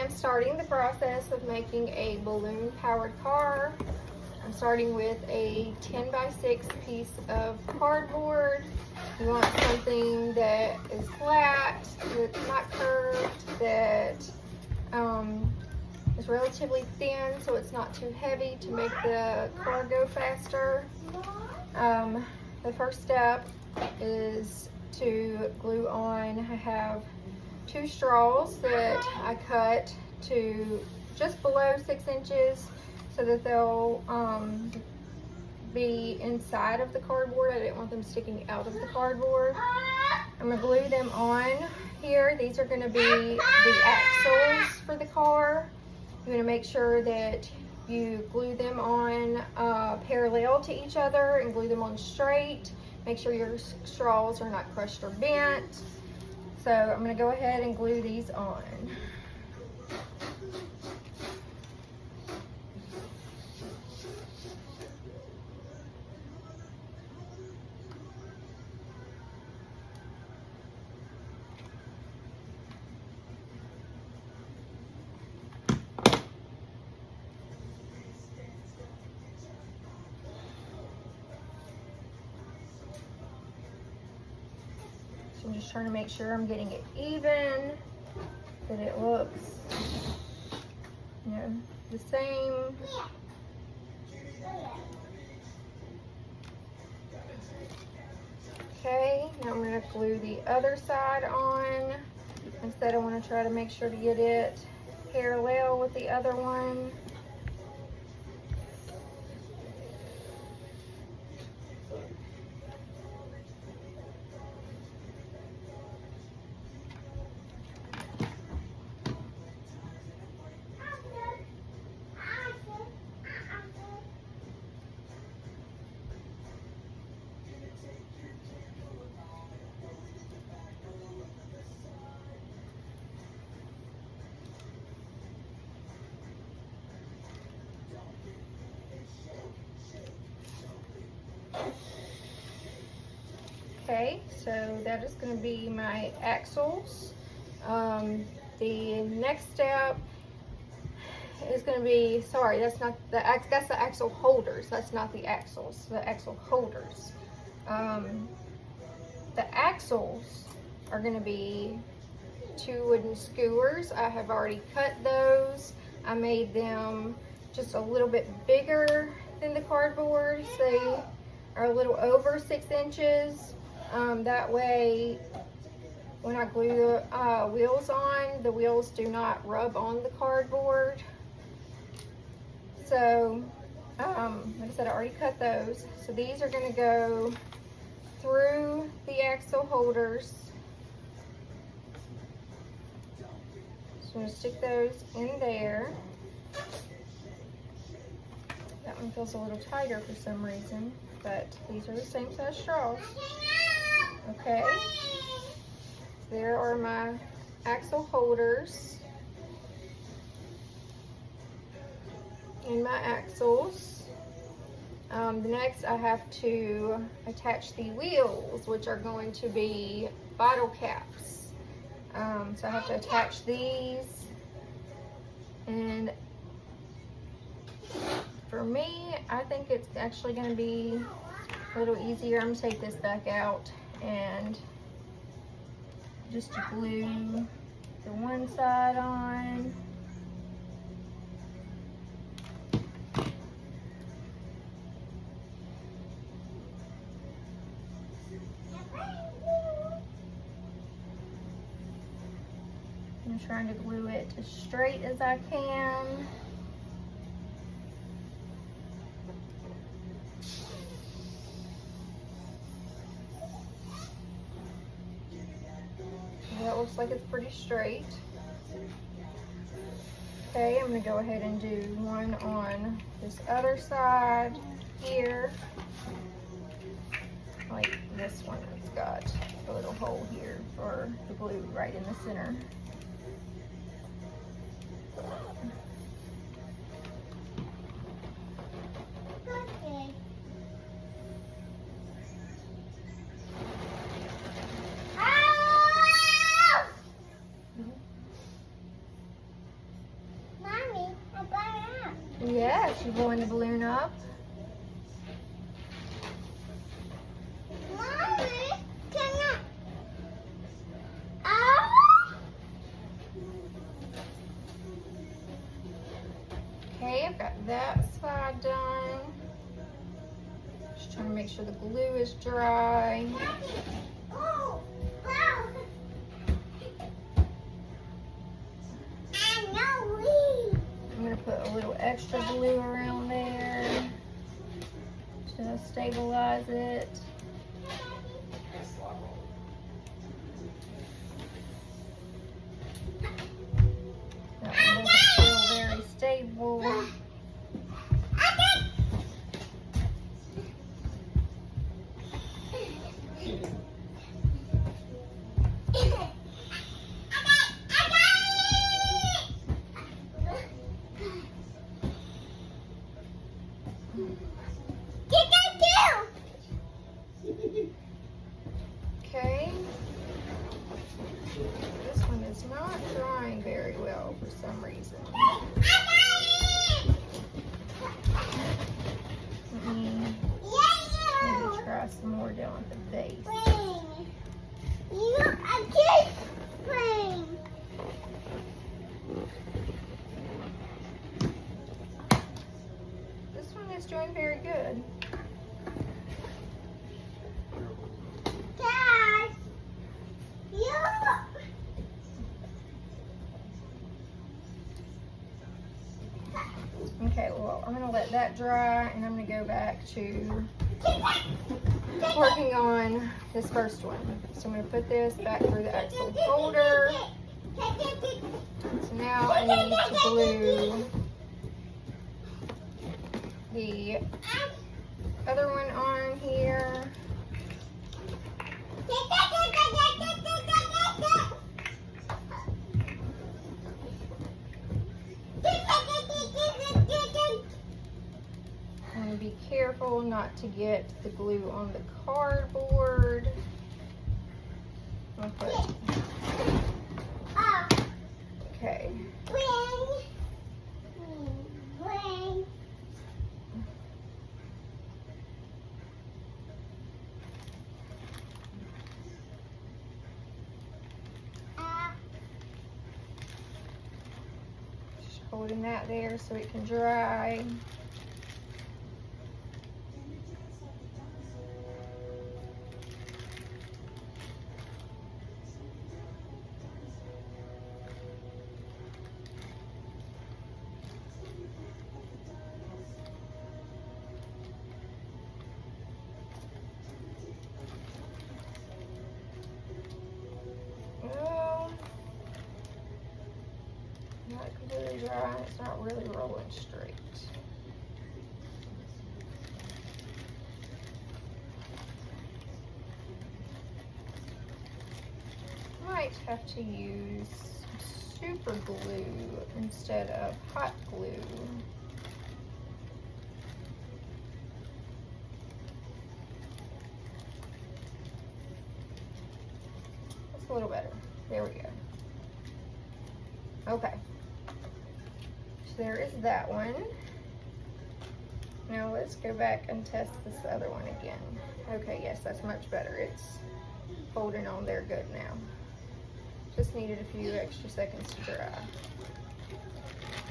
I'm starting the process of making a balloon powered car. I'm starting with a 10 by 6 piece of cardboard. You want something that is flat, that's not curved, that is relatively thin so it's not too heavy to make the car go faster. The first step is to glue on. I have 2 straws that I cut to just below 6 inches so that they'll be inside of the cardboard. I didn't want them sticking out of the cardboard. I'm gonna glue them on here. These are gonna be the axles for the car. You're gonna make sure that you glue them on parallel to each other and glue them on straight. Make sure your straws are not crushed or bent. So I'm gonna go ahead and glue these on. I'm just trying to make sure I'm getting it even, that it looks, you know, the same. Okay, now I'm going to glue the other side on. Instead, I want to try to make sure to get it parallel with the other one. Okay, so that is going to be my axles. The next step is going to be, sorry, that's the axle holders. That's not the axles, the axle holders. The axles are going to be 2 wooden skewers. I have already cut those. I made them just a little bit bigger than the cardboard. So they are a little over 6 inches. That way, when I glue the wheels on, the wheels do not rub on the cardboard. So, like I said, I already cut those. So these are going to go through the axle holders. So I'm going to stick those in there. That one feels a little tighter for some reason, but these are the same size straws. Okay, there are my axle holders and my axles. Next I have to attach the wheels, which are going to be bottle caps. So I have to attach these, and for me, I think it's actually going to be a little easier. I'm going to take this back out and just glue the one side on. I'm trying to glue it as straight as I can. That looks like it's pretty straight. Okay, I'm going to go ahead and do one on this other side here. Like this one, it's got a little hole here for the glue right in the center. Yeah, she's blowing the balloon up. Mommy, can I? Okay, I've got that side done. Just trying to make sure the glue is dry. Oh, wow. I know. I'm gonna put a little extra glue around there to stabilize it. That one doesn't feel very stable. Okay. This one is not drying very well for some reason. Maybe try some more down at the base. This one is doing very good. Okay, well, I'm gonna let that dry and I'm gonna go back to working on this first one. So I'm gonna put this back through the axle holder. So now I need to glue the other one on here. And be careful not to get the glue on the cardboard. Okay. Just holding that there so it can dry. Not completely dry, it's not really rolling straight. Might have to use super glue instead of hot glue. That's a little better. There we go. Okay. So there is that one. Now let's go back and test this other one again. Okay, yes, that's much better. It's holding on there good now. Just needed a few extra seconds to dry.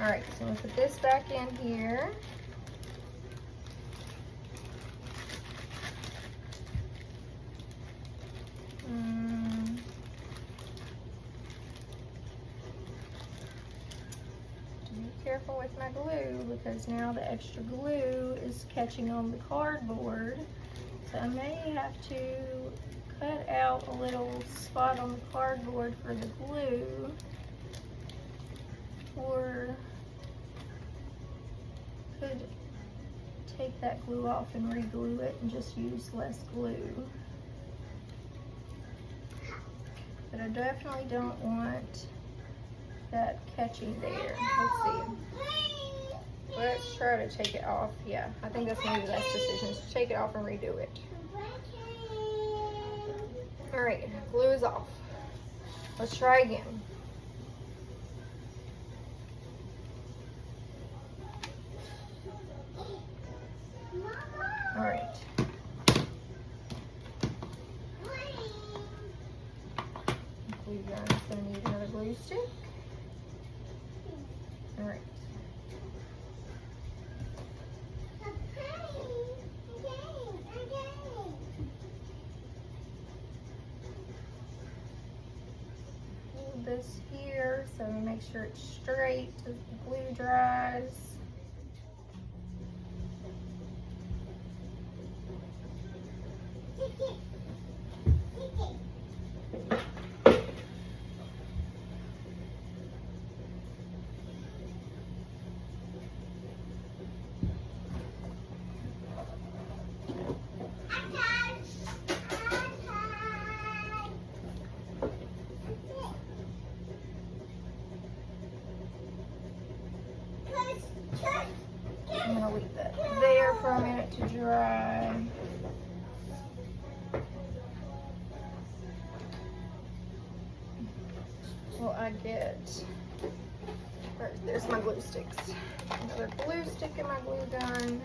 All right, so I'm gonna put this back in here. Be careful with my glue because now the extra glue is catching on the cardboard. So I may have to cut out a little spot on the cardboard for the glue, or could take that glue off and re-glue it and just use less glue. But I definitely don't want that catching there. Let's see. Let's try to take it off. Yeah, I think that's maybe the best decision, is to take it off and redo it. All right, glue is off. Let's try again. here, so make sure it's straight as the glue dries. I'm gonna leave that there for a minute to dry. Well, I get, there's my glue sticks. Another glue stick in my glue gun.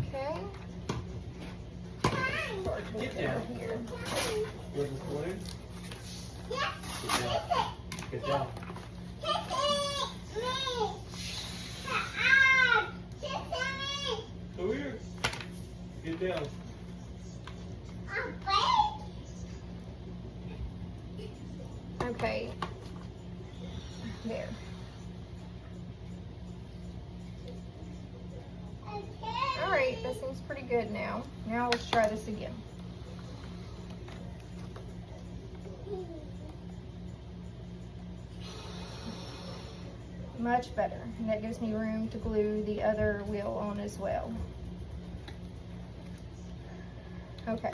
Okay. Get down. Here. You want this balloon? Good job. Good job. Over here. Get down. Okay. There. Alright, that seems pretty good now. Now let's try this again. Much better. And that gives me room to glue the other wheel on as well. Okay.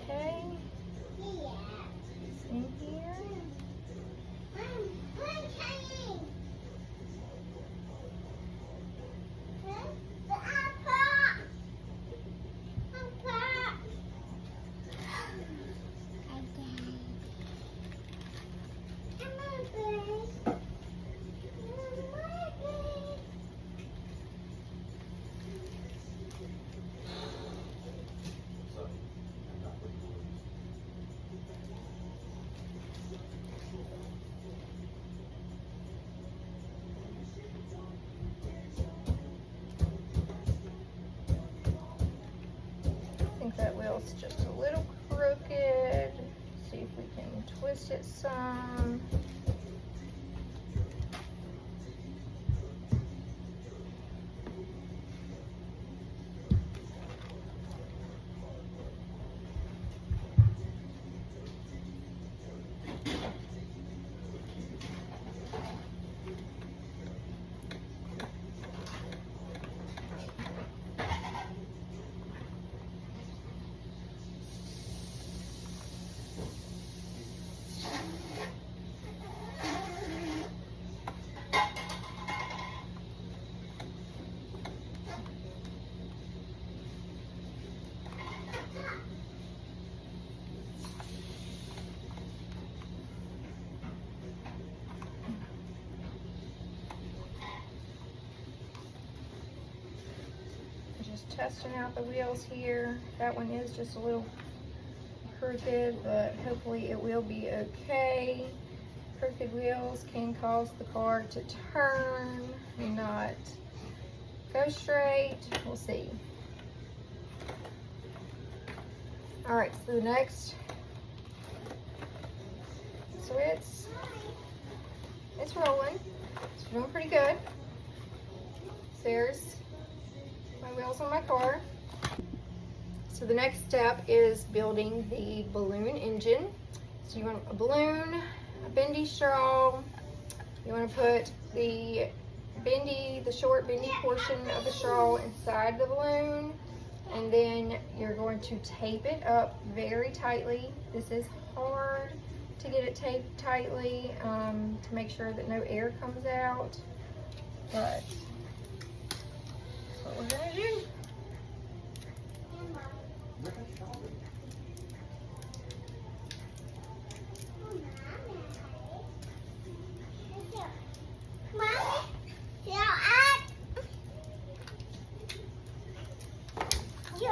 Okay. In here. I think that wheel's just a little crooked. See if we can twist it some. Just testing out the wheels here. That one is just a little crooked, but hopefully it will be okay. Crooked wheels can cause the car to turn and not go straight. We'll see. All right, so the next, so it's rolling. It's doing pretty good. There's my wheels on my car. So the next step is building the balloon engine. So you want a balloon, a bendy straw. You want to put the short bendy portion of the straw inside the balloon, and then you're going to tape it up very tightly. This is hard to get it taped tightly to make sure that no air comes out, but that's what we're gonna do.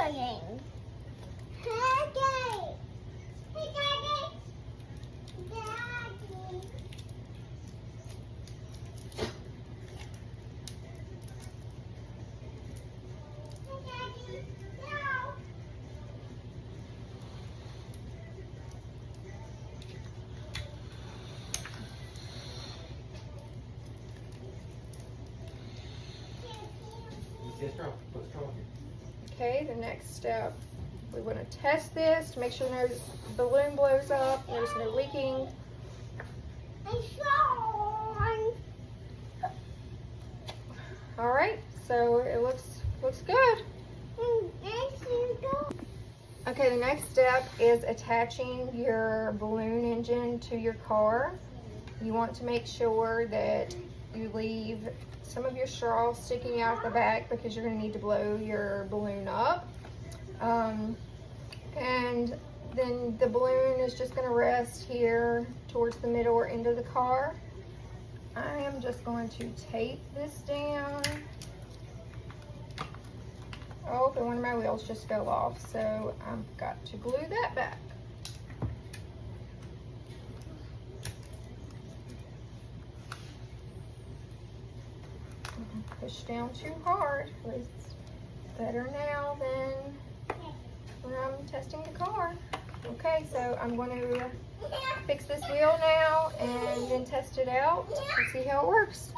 balloon. Hey, Daddy. Hey, Daddy. Daddy. Hey, Daddy. No. Stay strong. Put strong. Okay, the next step, we want to test this to make sure no balloon blows up, there's no leaking. I'm strong. All right, so it looks good. There you go. Okay, the next step is attaching your balloon engine to your car. You want to make sure that you leave some of your straw sticking out the back because you're going to need to blow your balloon up. And then the balloon is just going to rest here towards the middle or end of the car. I am just going to tape this down. Oh, but one of my wheels just fell off, so I've got to glue that back. Push down too hard. It's better now than when I'm testing the car. Okay, so I'm going to fix this wheel now and then test it out and see how it works.